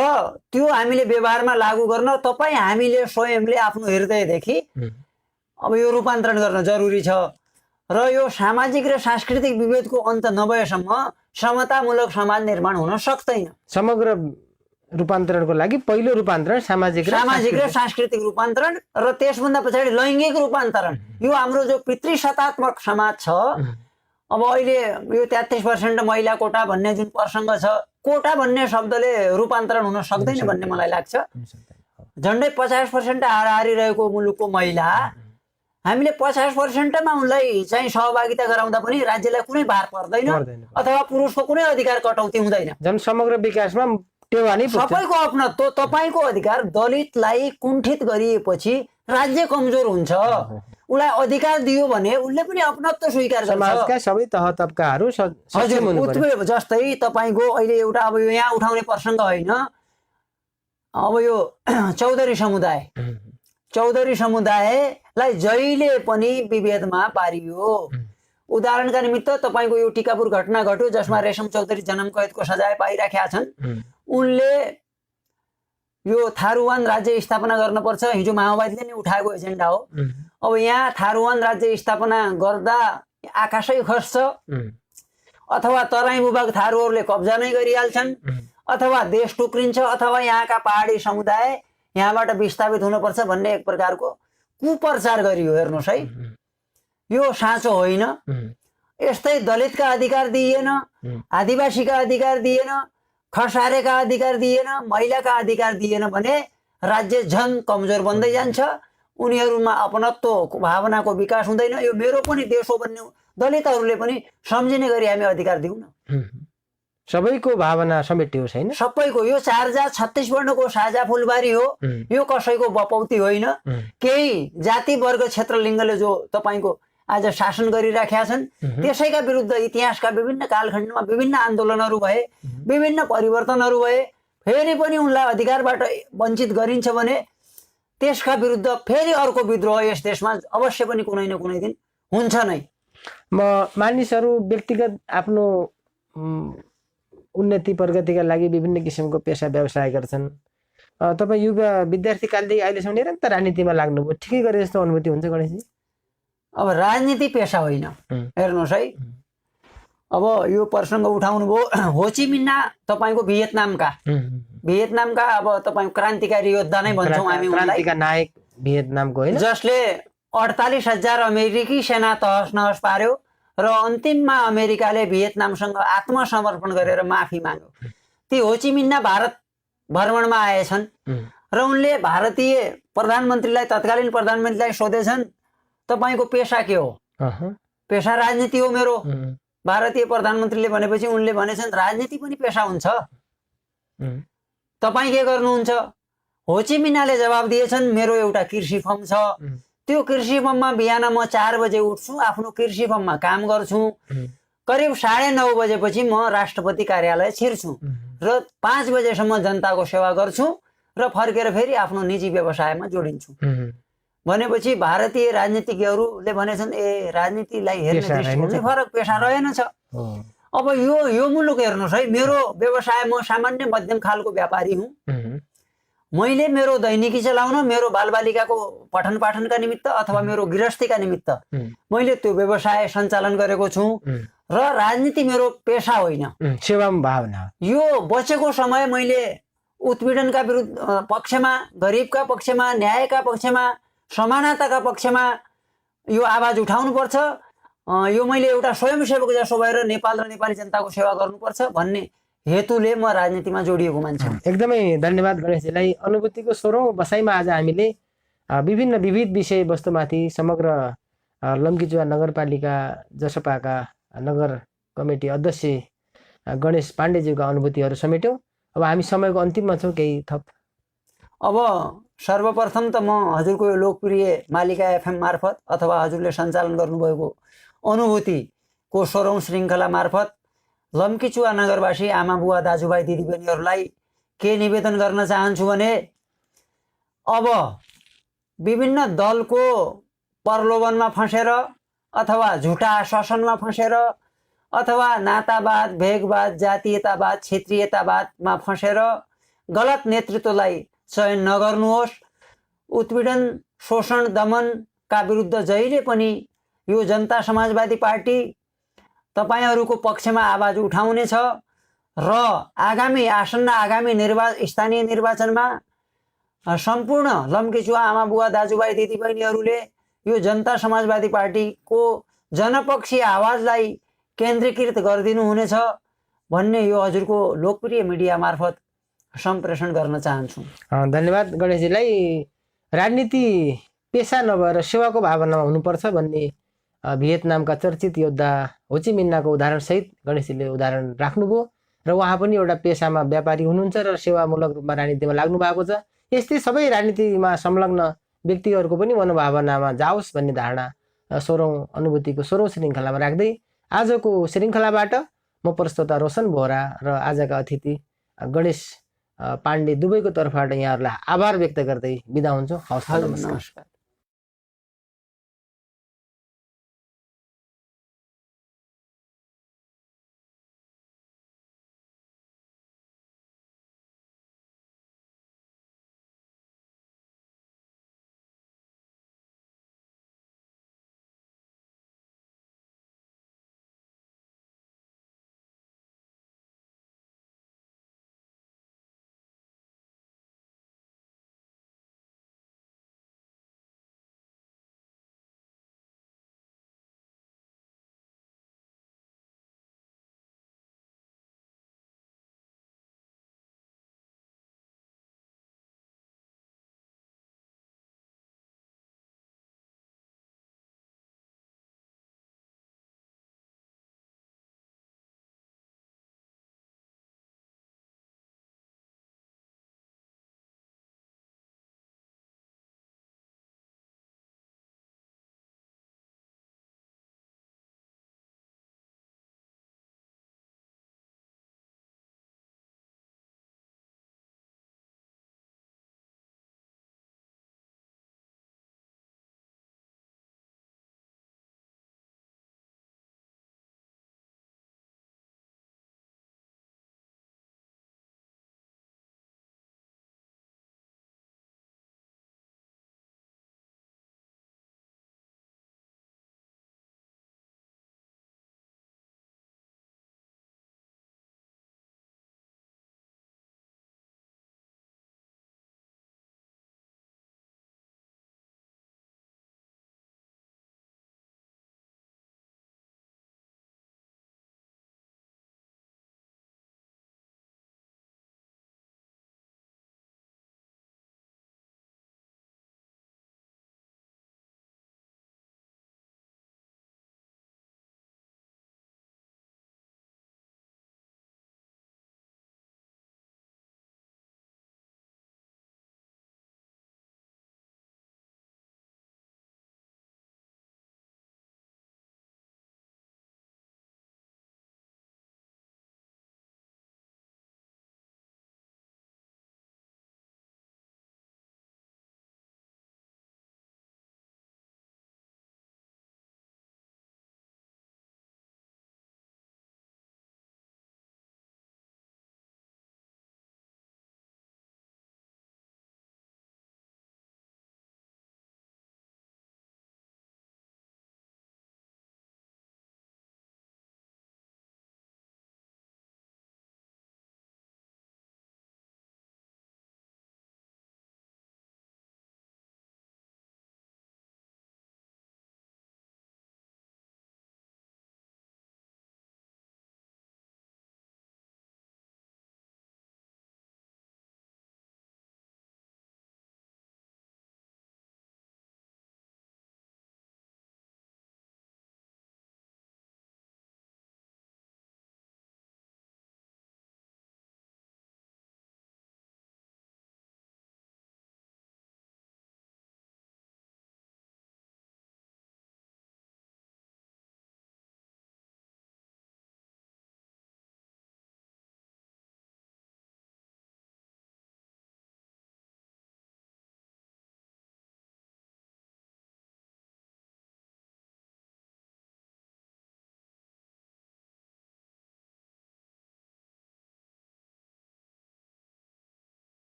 त्यो हामीले व्यवहारमा लागू गर्न तपाईँ हामीले स्वयंले आफ्नो हृदयदेखि अब यो रूपान्तरण गर्न जरुरी छ। र यो सामाजिक र सांस्कृतिक विभेदको अन्त नभएसम्म समतामूलक समाज निर्माण हुन सक्दैन। समग्र रूपान्तरणको लागि पहिलो रूपान्तरण सामाजिक र सांस्कृतिक रूपान्तरण र त्यसभन्दा पछाडि लैङ्गिक रूपान्तरण। यो हाम्रो जो पितृसत्तात्मक समाज छ, अब अहिले यो 33% महिला कोटा भन्ने जुन प्रसङ्ग छ, कोटा भन्ने शब्दले रूपान्तरण हुन सक्दैन भन्ने मलाई लाग्छ। झन्डै 50% हाराहारी रहेको मुलुकको महिला, हामीले 50%मा उनलाई चाहिँ सहभागिता गराउँदा पनि राज्यलाई कुनै भार पर्दैन अथवा पुरुषको कुनै अधिकार कटौती हुँदैन। जन समग्र विकासमा टेवा नै पुग्छ। सबैको अपनत्व, तपाईँको अधिकार दलितलाई कुण्ठित गरिएपछि राज्य कमजोर हुन्छ। उसलाई अधिकार दियो भने उसले पनि अपनत्व स्वीकार गर्छ। समाजका सबै तह तबकाहरू सक्षम हुनुपर्छ। जस्तै तपाईँको अहिले एउटा अब यो यहाँ उठाउने प्रसङ्ग होइन, अब यो चौधरी समुदायलाई जहिले पनि विभेदमा पारियो। उदाहरणका निमित्त तपाईँको यो टिकापुर घटना घट्यो जसमा रेशम चौधरी जन्म कैदको सजाय पाइराखेका छन्। उनले यो थारूवान राज्य स्थापना गर्नुपर्छ, हिजो माओवादीले नै उठाएको एजेन्डा हो। अब यहाँ थारूवान राज्य स्थापना गर्दा आकाशै खस्छ, अथवा तराई भूभाग थारूहरूले कब्जा नै गरिहाल्छन्, अथवा देश टुक्रिन्छ, अथवा यहाँका पहाडी समुदाय यहाँबाट विस्थापित हुनुपर्छ भन्ने एक प्रकारको कुप्रचार गरियो। हेर्नुहोस् है, यो साँचो होइन। यस्तै दलितका अधिकार दिइएन, आदिवासीका अधिकार दिएन, खसारेका अधिकार दिएन, महिलाका अधिकार दिएन भने राज्य झन कमजोर बन्दै जान्छ। उनीहरूमा अपनत्व भावनाको विकास हुँदैन। यो मेरो पनि देश हो भन्ने दलितहरूले पनि सम्झिने गरी हामी अधिकार दिउँ न। सबैको भावना समेटियोस् हैन, सबैको। यो 4036 वर्णको साझा फुलबारी हो, यो कसैको बपौती होइन। केही जाति वर्ग क्षेत्र लिङ्गले जो तपाईँको आज शासन गरिराखेका छन् त्यसैका विरुद्ध इतिहासका विभिन्न कालखण्डमा विभिन्न आन्दोलनहरू भए, विभिन्न परिवर्तनहरू भए, फेरि पनि उनलाई अधिकारबाट वञ्चित गरिन्छ भने त्यसका विरुद्ध फेरि अर्को विद्रोह यस देशमा अवश्य पनि कुनै न कुनै दिन हुन्छ नै। मानिसहरू व्यक्तिगत आफ्नो उन्नति प्रगतिका लागि विभिन्न किसिमको पेसा व्यवसाय गर्छन्। तपाईँ युवा विद्यार्थी कालदेखि अहिलेसम्म निरन्तर राजनीतिमा लाग्नुभयो, ठिकै गरे जस्तो अनुभूति हुन्छ गणेशजी? अब राजनीति पेसा होइन। हेर्नुहोस् है, अब यो प्रसङ्ग उठाउनु भयो। होचिमिन्ह तपाईँको भियतनामका अब तपाईँको क्रान्तिकारी योद्धा नै भन्छौँ हामी उनलाई, क्रान्तिका नायक भियतनामको होइन, जसले 48,000 अमेरिकी सेना तहस नहस पार्यो र अन्तिममा अमेरिकाले भियतनामसँग आत्मसमर्पण गरेर माफी माग्यो। ती होचिमिन्ह भारत भ्रमणमा आएछन् र उनले भारतीय प्रधानमन्त्रीलाई, तत्कालीन प्रधानमन्त्रीलाई सोधेछन्, तपाईँको पेसा के हो? पेसा राजनीति हो मेरो। भारतीय प्रधानमन्त्रीले भनेपछि उनले भनेछन् राजनीति पनि पेसा हुन्छ, तपाईँ के गर्नुहुन्छ? होचिमिन्हले जवाब दिएछन् मेरो एउटा कृषि फर्म छ, त्यो कृषि फर्ममा बिहान म 4 बजे उठ्छु, आफ्नो कृषि फर्ममा काम गर्छु, करिब 9:30 बजेपछि म राष्ट्रपति कार्यालय छिर्छु र 5 बजेसम्म जनताको सेवा गर्छु र फर्केर फेरि आफ्नो निजी व्यवसायमा जोडिन्छु। भनेपछि भारतीय राजनीतिज्ञहरूले भनेछन् ए राजनीतिलाई हेर्ने दृष्टिकोण फरक, पेसा रहेनछ। अब यो मुलुक हेर्नुहोस् है, मेरो व्यवसाय, म सामान्य मध्यम खालको व्यापारी हुँ। मैले मेरो दैनिकी चलाउन, मेरो बालबालिकाको पठन पाठनका निमित्त अथवा मेरो गृहस्थीका निमित्त मैले त्यो व्यवसाय सञ्चालन गरेको छु र राजनीति मेरो पेसा होइन, सेवा भावना। यो बचेको समय मैले उत्पीडनका विरुद्ध पक्षमा, गरिबका पक्षमा, न्यायका पक्षमा, समानताका पक्षमा यो आवाज उठाउनुपर्छ। यो मैले एउटा स्वयंसेवक जसो भएर नेपाल र नेपाली जनताको सेवा गर्नुपर्छ भन्ने हेतुले म राजनीतिमा जोडिएको मान्छे। एकदमै धन्यवाद गणेशजीलाई। अनुभूतिको 16औं बसाइमा आज हामीले विविध विषय वस्तुमाथि समग्र लम्कीचुवा नगरपालिका जसपाका नगर कमिटी अध्यक्ष गणेश पाण्डेज्यूका अनुभूतिहरू समेट्यौँ। अब हामी समयको अन्तिममा छौँ, केही थप? अब सर्वप्रथम त म हजुरको यो लोकप्रिय मालिका एफएम मार्फत अथवा हजुरले सञ्चालन गर्नुभएको अनुभूतिको 16औं श्रृङ्खला मार्फत लम्कीचुवा नगरवासी आमा बुवा दाजुभाइ दिदीबहिनीहरूलाई के निवेदन गर्न चाहन्छु भने अब विभिन्न दलको प्रलोभनमा फँसेर अथवा झुटा शासनमा फँसेर अथवा नातावाद, भेगवाद, जातीयतावाद, क्षेत्रीयतावादमा फँसेर गलत नेतृत्वलाई चयन नगर्नुहोस्। उत्पीडन, शोषण, दमनका विरुद्ध जहिले पनि यो जनता समाजवादी पार्टी तपाईँहरूको पक्षमा आवाज उठाउनेछ र आगामी स्थानीय निर्वाचनमा सम्पूर्ण लम्कीचुवा आमा बुवा दाजुभाइ दिदीबहिनीहरूले यो जनता समाजवादी पार्टीको जनपक्षीय आवाजलाई केन्द्रीकृत गरिदिनु हुनेछ भन्ने यो हजुरको लोकप्रिय मिडिया मार्फत सम्प्रेषण गर्न चाहन्छु। धन्यवाद गणेशजीलाई। राजनीति पेसा नभएर सेवाको भावनामा हुनुपर्छ भन्ने भियतनामका चर्चित योद्धा होचिमिन्नाको उदाहरणसहित गणेशजीले उदाहरण राख्नुभयो र उहाँ पनि एउटा पेसामा व्यापारी हुनुहुन्छ र सेवामूलक रूपमा राजनीतिमा लाग्नु भएको छ। यस्तै सबै राजनीतिमा संलग्न व्यक्तिहरूको पनि मनोभावनामा जाओस् भन्ने धारणा 16औं अनुभूतिको 16औं श्रृङ्खलामा राख्दै आजको श्रृङ्खलाबाट म प्रस्तोता रोशन बोहरा र आजका अतिथि गणेश पाण्डे दुवैको तर्फबाट यहाँहरूलाई आभार व्यक्त गर्दै बिदा हुन्छु। हवस्, नमस्कार।